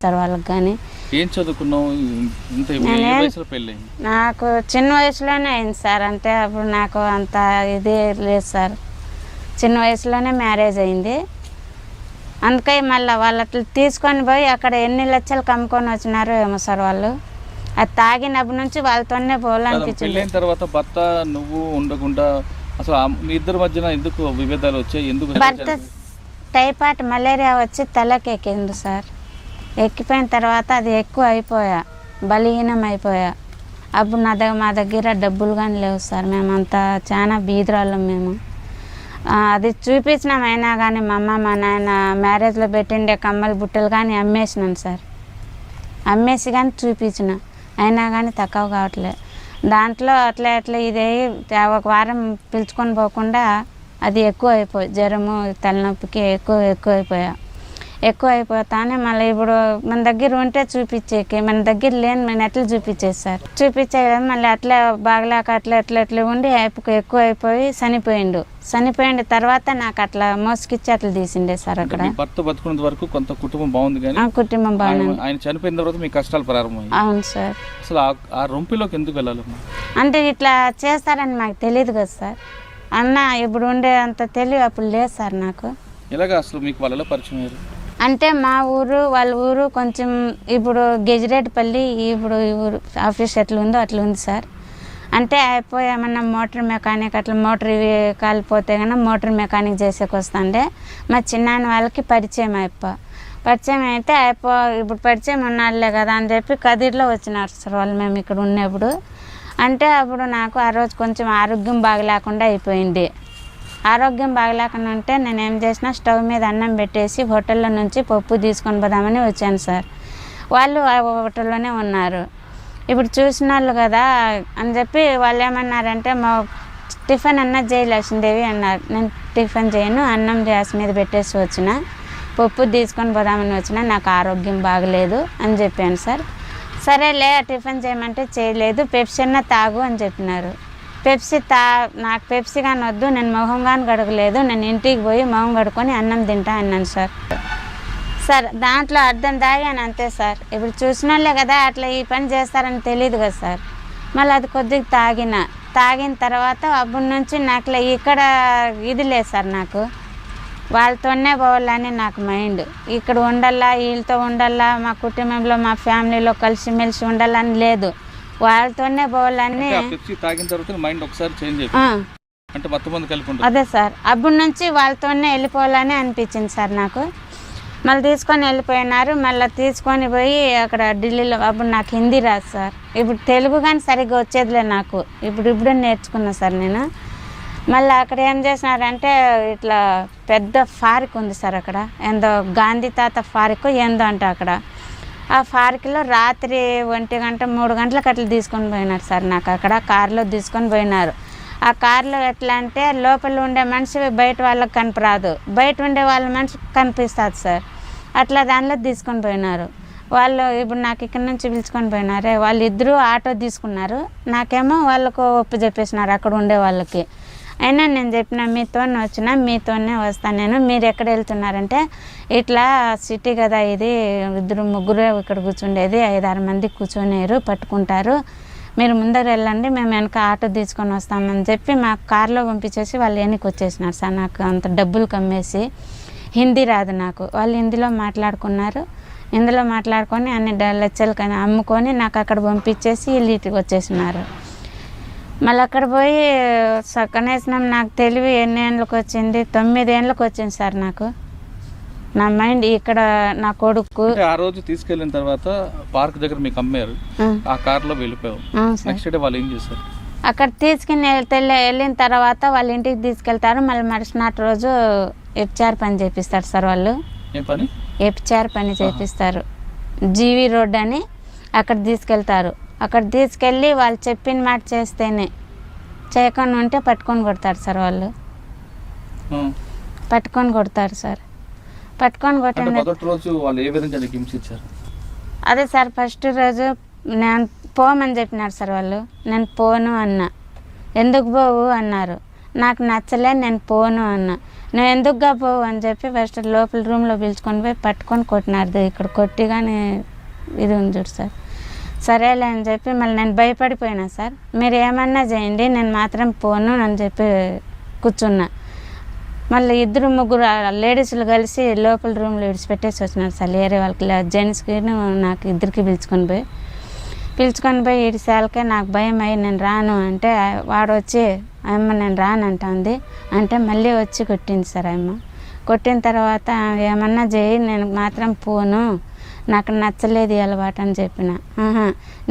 Sir వాళ్ళకి కానీ. ఏం చదువుకున్నావు? నాకు చిన్న వయసులోనే అయింది సార్. అంటే అప్పుడు నాకు అంత ఇది లేదు సార్. చిన్న వయసులోనే మ్యారేజ్ అయింది. అందుకే మళ్ళీ వాళ్ళు అట్లా తీసుకొని పోయి అక్కడ ఎన్ని లక్షలు కమ్ముకొని వచ్చినారో ఏమో సార్ వాళ్ళు. అది తాగినప్పటి నుంచి వాళ్ళతోనే పోవాలనిపించింది. తర్వాత భర్త నువ్వు ఉండకుండా అసలు మీ ఇద్దరి మధ్యన ఎందుకు విభేదాలు వచ్చాయి? ఎందుకు? భర్త టైఫాయిడ్ మలేరియా వచ్చి తలకి ఎక్కింది సార్. ఎక్కిపోయిన తర్వాత అది ఎక్కువ అయిపోయా, బలహీనం అయిపోయా. అప్పుడు మా దగ్గర డబ్బులు కానీ లేవు సార్. మేమంతా చాలా బీదరాళ్ళం మేము. అది చూపించినాం. అయినా కానీ మా అమ్మ మా నాయన మ్యారేజ్లో పెట్టిండే కమ్మలు బుట్టలు కానీ అమ్మేసినాను సార్. అమ్మేసి కానీ చూపించిన, అయినా కానీ తక్కువ కావట్లేదు. దాంట్లో అట్లా ఇదే ఒక వారం పిలుచుకొని పోకుండా అది ఎక్కువ అయిపోయి జ్వరము తలనొప్పికి ఎక్కువ అయిపోతానే మళ్ళీ ఇప్పుడు మన దగ్గర ఉంటే చూపించేకి, మన దగ్గర లేని మనం ఎట్లా చూపించేది సార్. చూపించే మళ్ళీ అట్లా బాగలేక అట్లా ఉండి ఎక్కువ అయిపోయి చనిపోయిండు. తర్వాత నాకు అట్లా మోసుకిచ్చి అట్లా తీసిండే సార్. అక్కడ భర్త బతుకున్నంత వరకు కొంత కుటుంబం బాగుంది కానీ కుటుంబం బాగుంది. ఆయన చనిపోయిన తర్వాత మీ కష్టాలు ప్రారంభమయ్యాయి. అవును సార్. అసలు ఆ రొంపిలోకి ఎందుకు వెళ్ళాలి? అంటే ఇట్లా చేస్తారని మాకు తెలియదు కదా సార్. అన్న ఇప్పుడు ఉండే అంత తెలివి అప్పుడు లేదు సార్ నాకు. ఎలాగా అసలు మీకు వాళ్ళలో పరిచయం అయ్యారు? అంటే మా ఊరు వాళ్ళ ఊరు కొంచెం ఇప్పుడు గెజిరేట్పల్లి ఇప్పుడు ఈ ఊరు ఆఫీస్ ఎట్లా ఉందో అట్లా ఉంది సార్. అంటే అయిపోయి ఏమన్నా మోటార్ మెకానిక్ అట్లా మోటార్ ఇవి కాలిపోతే కన్నా మోటార్ మెకానిక్ చేసేకి వస్తుండే మా చిన్నాన్న వాళ్ళకి పరిచయం పరిచయం అయితే ఇప్పుడు పరిచయం ఉన్నాళ్ళే కదా అని చెప్పి కదిర్లో వచ్చినారు సార్ వాళ్ళు మేము ఇక్కడ ఉన్నప్పుడు. అంటే అప్పుడు నాకు ఆ రోజు కొంచెం ఆరోగ్యం బాగలేకుండా అయిపోయింది. ఆరోగ్యం బాగలేకుండా ఉంటే నేను ఏం చేసిన స్టవ్ మీద అన్నం పెట్టేసి హోటల్లో నుంచి పప్పు తీసుకొని పోదామని వచ్చాను సార్. వాళ్ళు ఆ హోటల్లోనే ఉన్నారు. ఇప్పుడు చూసిన వాళ్ళు కదా అని చెప్పి వాళ్ళు ఏమన్నారంటే మా టిఫిన్ అన్న జయలక్ష్మీదేవి అన్నారు. నేను టిఫిన్ చేయను, అన్నం గ్యాస్ మీద పెట్టేసి వచ్చిన, పప్పు తీసుకొని పోదామని వచ్చిన, నాకు ఆరోగ్యం బాగలేదు అని చెప్పాను సార్. సరేలే టిఫిన్ చేయమంటే చేయలేదు, పెప్సీ అన్న తాగు అని చెప్పినారు. నాకు పెప్సీ కానీ వద్దు, నేను మొహం కానీ గడగలేదు, నేను ఇంటికి పోయి మొహం కడుక్కొని అన్నం తింటా అన్నాను సార్. దాంట్లో అర్థం తాగాను అంతే సార్. ఇప్పుడు చూసిన వాళ్ళే కదా అట్లా ఈ పని చేస్తారని తెలియదు కదా సార్. మళ్ళీ అది కొద్దిగా తాగిన తర్వాత అప్పటి నుంచి నాకు ఇక్కడ ఇది లేదు సార్. నాకు వాళ్ళతోనే పోవాలని నాకు మైండ్. ఇక్కడ ఉండాలా, వీళ్ళతో ఉండాలా, మా కుటుంబంలో మా ఫ్యామిలీలో కలిసిమెలిసి ఉండాలని లేదు, వాళ్ళతోనే పోవాలని. అదే సార్, అప్పటి నుంచి వాళ్ళతోనే వెళ్ళిపోవాలని అనిపించింది సార్ నాకు. మళ్ళీ తీసుకొని వెళ్ళిపోయినారు. మళ్ళీ తీసుకొని పోయి అక్కడ ఢిల్లీలో అప్పుడు నాకు హిందీ రాదు సార్. ఇప్పుడు తెలుగు కానీ సరిగ్గా వచ్చేదిలే నాకు. ఇప్పుడు నేర్చుకున్నా సార్ నేను. మళ్ళీ అక్కడ ఏం చేసినారంటే ఇట్లా పెద్ద ఫారిక్ ఉంది సార్. అక్కడ ఏందో గాంధీ తాత ఫారిక్ ఏందో అంటే అక్కడ ఆ ఫారిక్లో రాత్రి 1 గంట 3 గంటలకు అట్లా తీసుకొని పోయినారు సార్. నాకు అక్కడ కారులో తీసుకొని పోయినారు. ఆ కారులో ఎట్లా అంటే లోపల ఉండే మనిషి బయట వాళ్ళకి కనపరాదు, బయట ఉండే వాళ్ళ మనిషికి కనిపిస్తుంది సార్. అట్లా దానిలో తీసుకొని పోయినారు వాళ్ళు. ఇప్పుడు నాకు ఇక్కడ నుంచి పిలుచుకొని పోయినారే, వాళ్ళు ఇద్దరు ఆటో తీసుకున్నారు. నాకేమో వాళ్ళకు ఒప్పు చెప్పేసినారు అక్కడ ఉండే వాళ్ళకి. అయినా నేను చెప్పిన మీతోనే వస్తాను నేను, మీరు ఎక్కడ వెళ్తున్నారంటే ఇట్లా సిటీ కదా ఇది, 2-3 ఇక్కడ కూర్చుండేది, 5-6 మంది కూర్చొనేరు పట్టుకుంటారు, మీరు ముందర వెళ్ళండి, మేము వెనక ఆటో తీసుకొని వస్తామని చెప్పి మా కార్లో పంపించేసి వాళ్ళు వెనక్కి వచ్చేసినారు సార్. నాకు అంత డబ్బులు కమ్మేసి. హిందీ రాదు నాకు. వాళ్ళు హిందీలో మాట్లాడుకున్నారు. ఇందులో మాట్లాడుకొని అన్ని లక్షలు కానీ అమ్ముకొని నాకు అక్కడ పంపించేసి వీళ్ళు ఇంటికి వచ్చేసినారు. మళ్ళీ అక్కడ పోయి కనీసం నాకు తెలివి ఎన్ని ఏళ్ళకి వచ్చింది, 9 ఏళ్ళకి వచ్చింది సార్ నాకు. నా మైండ్ ఇక్కడ నా కొడుకు. ఆ రోజు తీసుకెళ్ళిన తర్వాత పార్క్ దగ్గర మీకు అమ్మారు, ఆ కార్లో వెళ్ళిపోయావు. నెక్స్ట్ డే వాళ్ళు ఏం చేశారు? అక్కడ తీసుకుని వెళ్ళిన తర్వాత వాళ్ళ ఇంటికి తీసుకెళ్తారు. మళ్ళీ మరుసటి రోజు ఎఫ్చార్ పని చేపిస్తారు సార్ వాళ్ళు. ఎఫ్చార్ పని చేపిస్తారు. జీవి రోడ్ అని అక్కడ తీసుకెళ్తారు. అక్కడ తీసుకెళ్ళి వాళ్ళు చెప్పిన మాట చేస్తేనే, చేయకుండా ఉంటే పట్టుకొని కొడతారు సార్ వాళ్ళు. పట్టుకొని కొడతారు సార్. పట్టుకొని కొట్టిన అదే సార్ ఫస్ట్ రోజు నేను పోమని చెప్పినారు సార్ వాళ్ళు. నేను పోను అన్నా. ఎందుకు పోవు అన్నారు. నాకు నచ్చలే, నేను పోను అన్నా. నువ్వు ఎందుకుగా పోవు అని చెప్పి ఫస్ట్ లోపల రూమ్లో పిలుచుకొని పోయి పట్టుకొని కొట్టినారు. ఇక్కడ కొట్టి కానీ ఇది ఉంది చూడు సార్. సరేలే అని చెప్పి మళ్ళీ నేను భయపడిపోయినా సార్. మీరు ఏమన్నా చేయండి, నేను మాత్రం పోను అని చెప్పి కూర్చున్నా. మళ్ళీ 2-3 లేడీస్లు కలిసి లోపల రూమ్లో విడిచిపెట్టేసి వచ్చినారు సార్. వేరే వాళ్ళకి జెంట్స్కి నాకు ఇద్దరికి పిలుచుకొని పోయి ఇడిసేలకే నాకు భయం అయ్యి నేను రాను అంటే వాడు వచ్చి అమ్మ నేను రానంటుంది. అంటే మళ్ళీ వచ్చి కొట్టింది సార్ అమ్మ. కొట్టిన తర్వాత ఏమన్నా చేయి, నేను మాత్రం పోను, నాకు నచ్చలేదు ఈ అలవాటు అని చెప్పిన.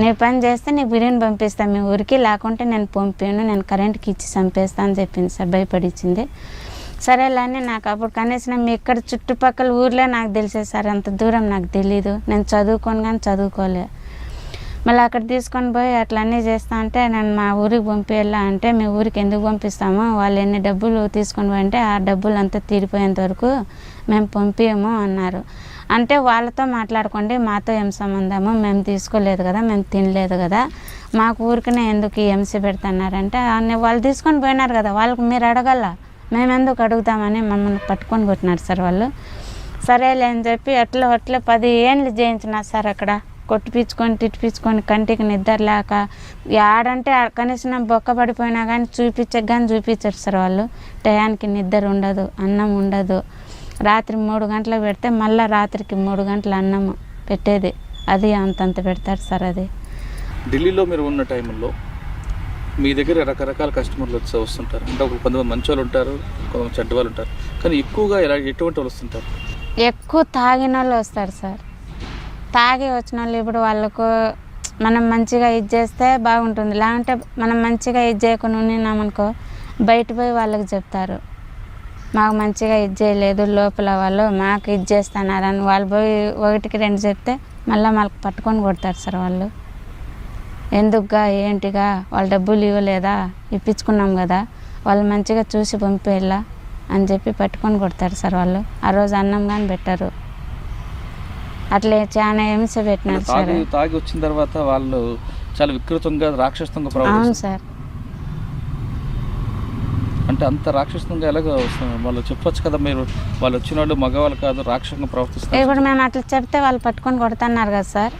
నీ పని చేస్తే నీకు బిర్యానీ పంపిస్తాను మీ ఊరికి, లేకుంటే నేను పంపాను, నేను కరెంట్కి ఇచ్చి చంపేస్తా అని చెప్పింది సార్. భయపడిచ్చింది. సరేలేని నాకు అప్పుడు కనీసం మీ ఇక్కడ చుట్టుపక్కల ఊర్లే నాకు తెలిసేది సార్, అంత దూరం నాకు తెలీదు. నేను చదువుకొని కానీ చదువుకోలే. మళ్ళీ అక్కడ తీసుకొని పోయి అట్లా అన్నీ చేస్తా అంటే నేను మా ఊరికి పంపించాలా అంటే మీ ఊరికి ఎందుకు పంపిస్తాము, వాళ్ళు ఎన్ని డబ్బులు తీసుకొని పోయింటే ఆ డబ్బులు అంతా తీరిపోయేంత వరకు మేము పంపించము అన్నారు. అంటే వాళ్ళతో మాట్లాడుకోండి, మాతో ఏం సంబంధము, మేము తీసుకోలేదు కదా, మేము తినలేదు కదా, మాకు ఊరికనే ఎందుకు ఎంసీ పెడుతున్నారంటే వాళ్ళు తీసుకొని పోయినారు కదా, వాళ్ళకి మీరు అడగల, మేము ఎందుకు అడుగుతామని మమ్మల్ని పట్టుకొని కొట్టినారు సార్ వాళ్ళు. సరేలే అని చెప్పి అట్లా 10 ఏళ్ళు చేయించినారు సార్. అక్కడ కొట్టిపించుకొని తిట్టిపించుకొని కంటికి నిద్ర లేక ఆడంటే కనీసం బొక్క పడిపోయినా కానీ చూపించరు సార్ వాళ్ళు. టయానికి నిద్ర ఉండదు, అన్నం ఉండదు. రాత్రి 3 గంటలకు పెడితే మళ్ళీ రాత్రికి 3 గంటల అన్నము పెట్టేది, అది అంతంత పెడతారు సార్. అది ఢిల్లీలో మీరు ఉన్న టైంలో మీ దగ్గర రకరకాల కస్టమర్లు వస్తుంటారు. అంటే ఒక కొంతమంది మంచి వాళ్ళు ఉంటారు, కొంతమంది చెడ్డ వాళ్ళు ఉంటారు. కానీ ఎక్కువగా ఎటువంటి వాళ్ళు వస్తుంటారు? ఎక్కువ తాగిన వాళ్ళు వస్తారు సార్. తాగి వచ్చిన వాళ్ళు ఇప్పుడు వాళ్ళకు మనం మంచిగా ఇది చేస్తే బాగుంటుంది, లేదంటే మనం మంచిగా ఇది చేయకుండా ఉన్నామనుకో బయట పోయి వాళ్ళకి చెప్తారు మాకు మంచిగా ఇది చేయలేదు, లోపల వాళ్ళు మాకు ఇది చేస్తున్నారని. వాళ్ళు పోయి 1కి 2 చెప్తే మళ్ళీ వాళ్ళకి పట్టుకొని కొడతారు సార్ వాళ్ళు. ఎందుకుగా ఏంటిగా వాళ్ళు డబ్బులు ఇవ్వలేదా, ఇప్పించుకున్నాం కదా, వాళ్ళు మంచిగా చూసి పంపేలా అని చెప్పి పట్టుకొని కొడతారు సార్ వాళ్ళు. ఆ రోజు అన్నం కానీ పెట్టారు. అట్లే చాలా హింస పెట్టినారు సార్. తాగి వచ్చిన తర్వాత వాళ్ళు చాలా వికృతంగా రాక్షసంగా ప్రవర్తిస్తారు. అవును సార్. అంటే అంత రాక్షసంగా ఎలాగ వస్తుంది వాళ్ళు చెప్పొచ్చు కదా, మీరు వాళ్ళు వచ్చిన వాళ్ళు మగవాళ్ళు కాదు రాక్షసంగా ప్రవర్తిస్తారు. ఇప్పుడు మేము అట్లా చెప్తే వాళ్ళు పట్టుకొని కొడుతున్నారు కదా సార్.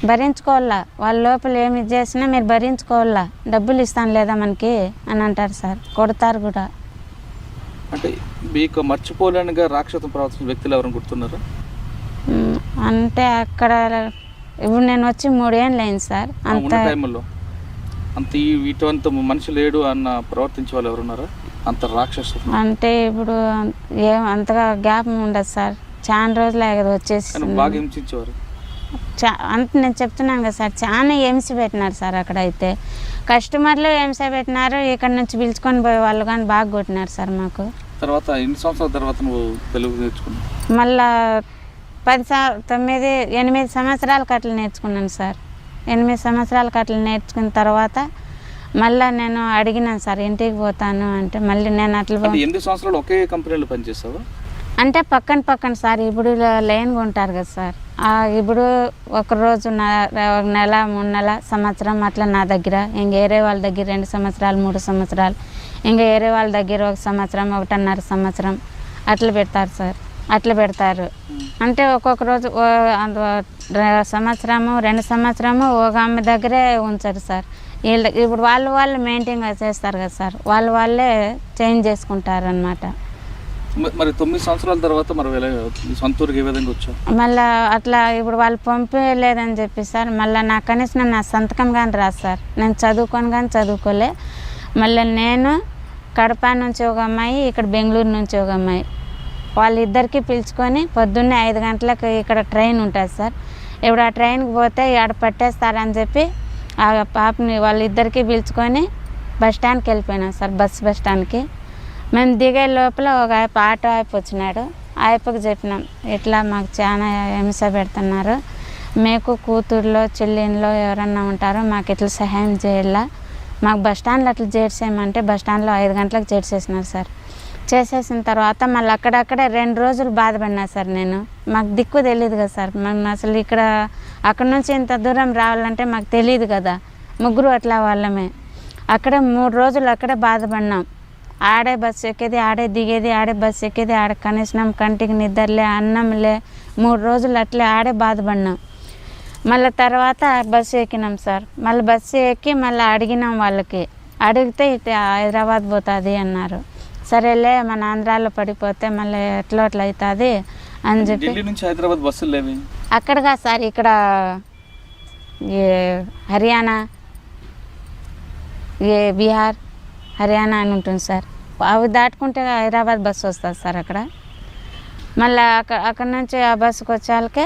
భరించుకోవాలా, వాళ్ళ లోపల ఏమి చేసినా మీరు భరించుకోవాలా, డబ్బులు ఇస్తాను లేదా మనకి అని అంటారు సార్. కొడతారు కూడా. అంటే మీకు మర్చిపోలేనిగా రాక్షసం ప్రవర్తించిన వ్యక్తులు ఎవరైనా గుర్తున్నారా? అంటే అక్కడ ఇప్పుడు నేను వచ్చి 3 ఏళ్ళు అయింది సార్. అంత టైంలో అంత ఇటువంటి మనిషి లేడు అన్న ప్రవర్తించే వాళ్ళు ఎవరున్నారా అంత రాక్షసం? అంటే ఇప్పుడు అంతగా గ్యాప్ ఉండదు సార్. చాలా రోజులు వచ్చేసి బాగా హింసించేవారు. అంత నేను చెప్తున్నాను కదా సార్, చాలా హింస పెట్టినారు సార్. అక్కడ అయితే కస్టమర్లు హింస పెట్టినారు, ఇక్కడ నుంచి పిలుచుకొని పోయే వాళ్ళు కానీ బాగా కొట్టినారు సార్ మాకు. తర్వాత ఎన్ని సంవత్సరాల తర్వాత నువ్వు తెలుగు నేర్చుకున్నావు? మళ్ళా 8 సంవత్సరాలకు అట్లా నేర్చుకున్నాను సార్. 8 సంవత్సరాలకు అట్లా నేర్చుకున్న తర్వాత మళ్ళీ నేను అడిగినాను సార్ ఇంటికి పోతాను అంటే. మళ్ళీ నేను అట్లా 8 సంవత్సరాలు ఒకే కంపెనీలో పనిచేస్తావా? అంటే పక్కన సార్. ఇప్పుడు లైన్గా ఉంటారు కదా సార్. ఇప్పుడు ఒకరోజు 1 నెల 3 నెల సంవత్సరం అట్లా నా దగ్గర, ఇంక వేరే వాళ్ళ దగ్గర 2 సంవత్సరాలు 3 సంవత్సరాలు, ఇంకా వేరే వాళ్ళ దగ్గర 1 సంవత్సరం 1.5 సంవత్సరం అట్లా పెడతారు సార్. అట్లా పెడతారు. అంటే ఒక్కొక్క రోజు సంవత్సరము 2 సంవత్సరము ఒక ఆమె దగ్గరే ఉంచారు సార్. ఇప్పుడు వాళ్ళు మెయింటైన్ చేస్తారు కదా సార్, వాళ్ళే చేంజ్ చేసుకుంటారు అన్నమాట. మరి 9 సంవత్సరాల తర్వాత మరి సొంత ఊరికి ఏ విధంగా వచ్చావు? మళ్ళీ అట్లా ఇప్పుడు వాళ్ళు పంపలేదని చెప్పి సార్, మళ్ళీ నాకు కనీసం నా సంతకం కానీ రాదు సార్. నేను చదువుకోలే. మళ్ళీ నేను కడప నుంచి ఒక అమ్మాయి, ఇక్కడ బెంగళూరు నుంచి ఒక అమ్మాయి, వాళ్ళిద్దరికీ పిలుచుకొని పొద్దున్నే 5 గంటలకు ఇక్కడ ట్రైన్ ఉంటుంది సార్. ఇప్పుడు ఆ ట్రైన్కి పోతే ఆడ పట్టేస్తారని చెప్పి ఆ పాపని వాళ్ళిద్దరికీ పిలుచుకొని బస్ స్టాండ్కి వెళ్ళిపోయినాం సార్. బస్ స్టాండ్కి మేము దిగే లోపల ఒక ఆటో ఆయప్ప వచ్చినాడు. ఆయప్పకి చెప్పినాం ఇట్లా మాకు చాలా హింస పెడుతున్నారు, మీకు కూతుర్లో చెల్లిలో ఎవరన్నా ఉంటారో మాకు ఇట్లా సహాయం చేయాలా, మాకు బస్ స్టాండ్లో అట్లా చేర్చేయమంటే బస్ స్టాండ్లో 5 గంటలకు చేర్చేసినారు సార్. చేసేసిన తర్వాత మళ్ళీ అక్కడక్కడే 2 రోజులు బాధపడినా సార్. మాకు దిక్కు తెలియదు కదా సార్. మేము అసలు అక్కడ నుంచి ఇంత దూరం రావాలంటే మాకు తెలియదు కదా. 3 అట్లా వాళ్ళమే. అక్కడే 3 రోజులు అక్కడే బాధపడినాం. ఆడే బస్సు ఎక్కేది, ఆడే దిగేది, ఆడే బస్సు ఎక్కేది, ఆడ కనీసం కంటికి నిద్రలే, అన్నంలే, 3 రోజులు అట్లే ఆడే బాధపడినాం. మళ్ళీ తర్వాత బస్సు ఎక్కినాం సార్. మళ్ళీ బస్సు ఎక్కి మళ్ళీ అడిగినాం వాళ్ళకి, అడిగితే ఇటు హైదరాబాద్ పోతుంది అన్నారు. సరేలే మన ఆంధ్రాలో పడిపోతే మళ్ళీ ఎట్లా అట్లా అవుతుంది అని చెప్పి. ఢిల్లీ నుంచి హైదరాబాద్ బస్సులు లేవి అక్కడగా సార్, ఇక్కడ హర్యానా, బీహార్, హర్యానా అని ఉంటుంది సార్. అవి దాటుకుంటే హైదరాబాద్ బస్సు వస్తుంది సార్ అక్కడ. మళ్ళీ అక్కడ నుంచి ఆ బస్సుకు వచ్చాకే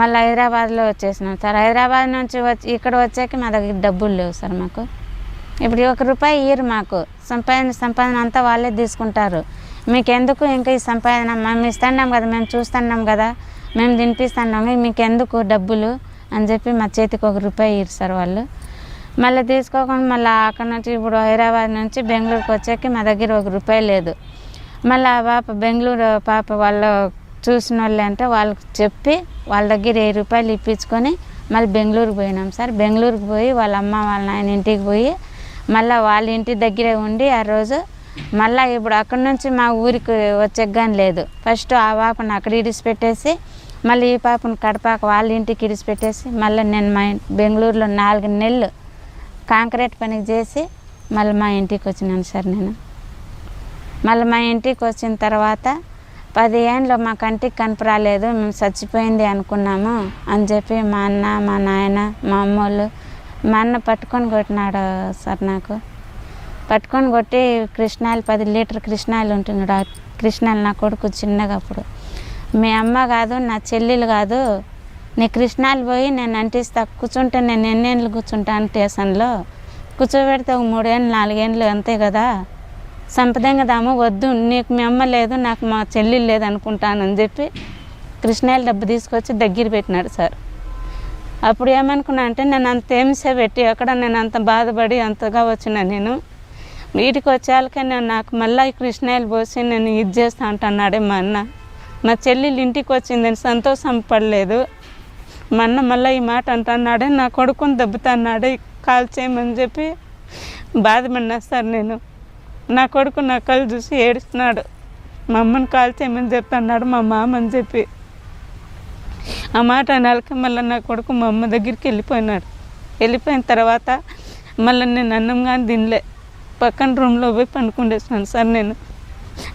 మళ్ళీ హైదరాబాద్లో వచ్చేసినాం సార్. హైదరాబాద్ నుంచి ఇక్కడ వచ్చాక మా దగ్గర డబ్బులు లేవు సార్ మాకు. ఇప్పుడు ₹1 ఇయ్యరు మాకు. సంపాదన అంతా వాళ్ళే తీసుకుంటారు. మీకెందుకు ఇంకా ఈ సంపాదన, మేము ఇస్తున్నాం కదా, మేము చూస్తున్నాం కదా, మేము తినిపిస్తున్నాము, మీకెందుకు డబ్బులు అని చెప్పి మా చేతికి ₹1 ఇయ్యరు సార్ వాళ్ళు. మళ్ళీ తీసుకోకుండా మళ్ళీ అక్కడ నుంచి ఇప్పుడు హైదరాబాద్ నుంచి బెంగళూరుకి వచ్చాక మా దగ్గర ₹1 లేదు. మళ్ళీ ఆ పాప బెంగళూరు పాప వాళ్ళు చూసిన వాళ్ళే అంటే వాళ్ళకి చెప్పి వాళ్ళ దగ్గర ₹1000 ఇప్పించుకొని మళ్ళీ బెంగళూరుకి పోయినాం సార్. బెంగళూరుకి పోయి వాళ్ళ అమ్మ వాళ్ళ నాయన ఇంటికి పోయి మళ్ళీ వాళ్ళ ఇంటి దగ్గరే ఉండి ఆ రోజు మళ్ళీ ఇప్పుడు అక్కడి నుంచి మా ఊరికి వచ్చేగాని లేదు. ఫస్ట్ ఆ పాపను అక్కడ ఇడిచిపెట్టేసి మళ్ళీ ఈ పాపను కడపాక వాళ్ళ ఇంటికి ఇడిచిపెట్టేసి మళ్ళీ నేను మా బెంగళూరులో 4 నెలలు కాంక్రీట్ పనికి చేసి మళ్ళీ మా ఇంటికి వచ్చినాను సార్. నేను మళ్ళీ మా ఇంటికి వచ్చిన తర్వాత 10 ఏళ్ళు మా కంటికి కనపరాలేదు, మేము చచ్చిపోయింది అనుకున్నాము అని చెప్పి మా అన్న, మా నాయన, మా అమ్మోళ్ళు, మా అన్న పట్టుకొని కొట్టినాడు సార్. నాకు పట్టుకొని కొట్టి కృష్ణాయిలు 10 లీటర్ కృష్ణాయిలు ఉంటున్నాడు. ఆ కృష్ణాయిలు నా కొడుకు చిన్నగా అప్పుడు, మీ అమ్మ కాదు నా చెల్లెలు కాదు, నీ కృష్ణాలు పోయి నేను అంటిస్తా, కూర్చుంటే నేను ఎన్నేళ్ళు కూర్చుంటాను స్టేషన్లో, కూర్చోబెడితే 3 ఏళ్ళు 4 ఏళ్ళు అంతే కదా, సంపదంగదాము వద్దు, నీకు మీ అమ్మ లేదు నాకు మా చెల్లెలు లేదు అనుకుంటానని చెప్పి కృష్ణాయిల డబ్బు తీసుకొచ్చి దగ్గర పెట్టినాడు సార్. అప్పుడు ఏమనుకున్నా అంటే నేను అంత హింస పెట్టి అక్కడ నేను అంత బాధపడి అంతగా వచ్చినా, నేను వీటికి వచ్చాకే నేను నాకు మళ్ళీ కృష్ణాయిలు పోసి నేను ఇది చేస్తా అంటున్నాడే మా అన్న. నా చెల్లెలు ఇంటికి వచ్చిందని సంతోషం పడలేదు. మా అన్న మళ్ళీ ఈ మాట అంటున్నాడే, నా కొడుకుని దెబ్బతున్నాడే కాల్ చేయమని చెప్పి బాధపడినా సార్. నేను నా కొడుకు నా కళ్ళు చూసి ఏడుస్తున్నాడు, మా అమ్మని కాల్ చేయమని చెప్తున్నాడు మా మామ అని చెప్పి. ఆ మాట అనాలకి మళ్ళీ నా కొడుకు మా అమ్మ దగ్గరికి వెళ్ళిపోయినాడు. వెళ్ళిపోయిన తర్వాత మళ్ళీ నేను అన్నం కానీ తినలే, పక్కన రూమ్లో పోయి పండుకుండేసినాను సార్. నేను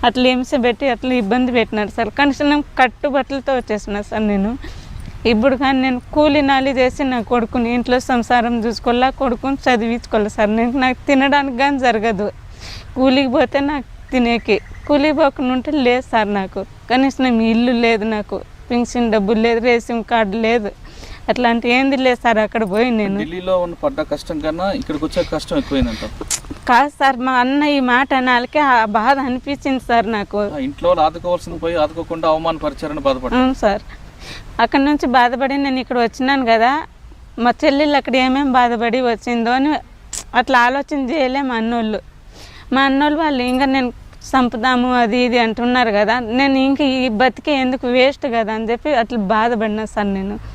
అట్లా హింస పెట్టి అట్లా ఇబ్బంది పెట్టినాడు సార్. కనీసం కట్టుబట్టలతో వచ్చేసిన సార్. నేను ఇప్పుడు కానీ నేను కూలి నాలి చేసి నా కొడుకుని ఇంట్లో సంసారం చూసుకోవాలా, కొడుకుని చదివించుకోవాలి సార్. నాకు తినడానికి కానీ జరగదు. కూలికి పోతే నాకు తినేకి, కూలికి పోకుండా ఉంటే లేదు సార్. నాకు కనీసం ఇల్లు లేదు, నాకు పెన్షన్ డబ్బులు లేదు, రేషన్ కార్డు లేదు, అట్లాంటి ఏంది లేదు సార్. అక్కడ పోయి నేను ఢిల్లీలో ఉన్న పడ్డ కష్టం కన్నా ఇక్కడికి వచ్చే కష్టం ఎక్కువైందంట. కాదు సార్, మా అన్న ఈ మాట అనాలకే ఆ బాధ అనిపించింది సార్. నాకు ఇంట్లో ఆదుకోవాల్సింది పోయి ఆదుకోకుండా అవమానపరిచారని బాధపడ్డాను. అవును సార్. అక్కడ నుంచి బాధపడి నేను ఇక్కడ వచ్చినాను కదా, మా చెల్లెళ్ళు అక్కడ ఏమేమి బాధపడి వచ్చిందో అని అట్లా ఆలోచన చేయలే మా అన్నోళ్ళు. మా అన్నోళ్ళు వాళ్ళు ఇంకా నేను చంపుదాము అది ఇది అంటున్నారు కదా, నేను ఇంక ఈ బతికే ఎందుకు వేస్ట్ కదా అని చెప్పి అట్లా బాధపడినా సార్ నేను.